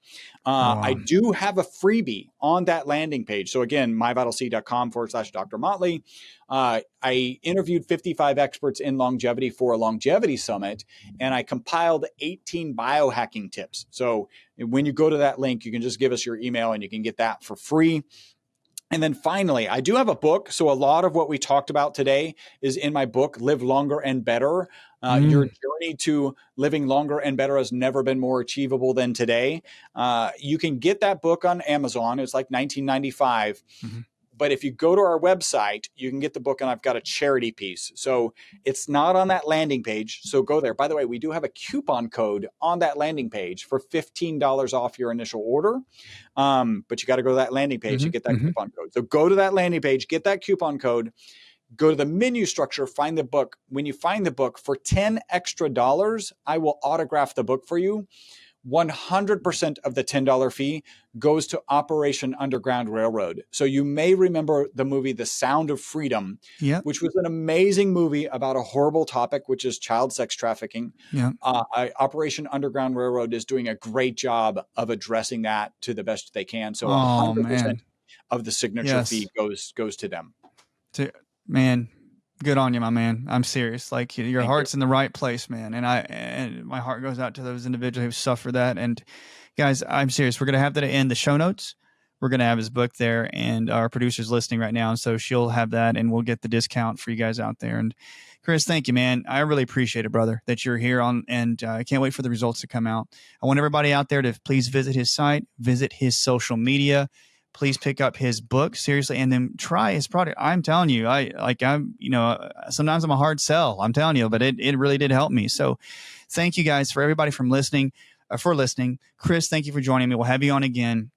Wow. I do have a freebie on that landing page. So again, myvitalc.com/Dr. Motley. I interviewed 55 experts in longevity for a longevity summit, and I compiled 18 biohacking tips. So when you go to that link, you can just give us your email and you can get that for free. And then finally, I do have a book. So a lot of what we talked about today is in my book, Live Longer and Better. Your journey to living longer and better has never been more achievable than today. You can get that book on Amazon. It's like $19.95. But if you go to our website, you can get the book, and I've got a charity piece. So it's not on that landing page. So go there. By the way, we do have a coupon code on that landing page for $15 off your initial order. But you got to go to that landing page to get that coupon code. So go to that landing page, get that coupon code, go to the menu structure, find the book. When you find the book, for $10 extra, I will autograph the book for you. 100% of the $10 fee goes to Operation Underground Railroad. So you may remember the movie The Sound of Freedom, which was an amazing movie about a horrible topic, which is child sex trafficking. Operation Underground Railroad is doing a great job of addressing that to the best they can. So 100% of the signature fee goes to them. Man, good on you, my man. I'm serious. Your heart's in the right place, man. And my heart goes out to those individuals who suffer that. And guys, I'm serious. We're going to have that in the show notes. we're going to have his book there, and our producer's listening right now. And so she'll have that, and we'll get the discount for you guys out there. And Chris, thank you, man. I really appreciate it, brother, that you're here on, and I can't wait for the results to come out. I want everybody out there to please visit his site, visit his social media. Please pick up his book seriously, and then try his product. I'm telling you, sometimes I'm a hard sell. I'm telling you, but it really did help me. So, thank you guys for everybody for listening. Chris, thank you for joining me. We'll have you on again.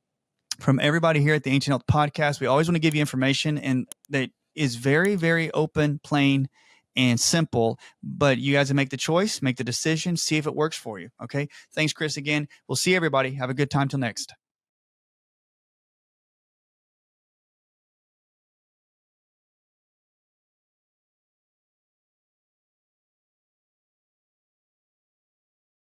From everybody here at the Ancient Health Podcast, we always want to give you information, and that is very, very open, plain, and simple. But you guys make the choice, make the decision, see if it works for you. Okay. Thanks, Chris, again. We'll see everybody. Have a good time till next.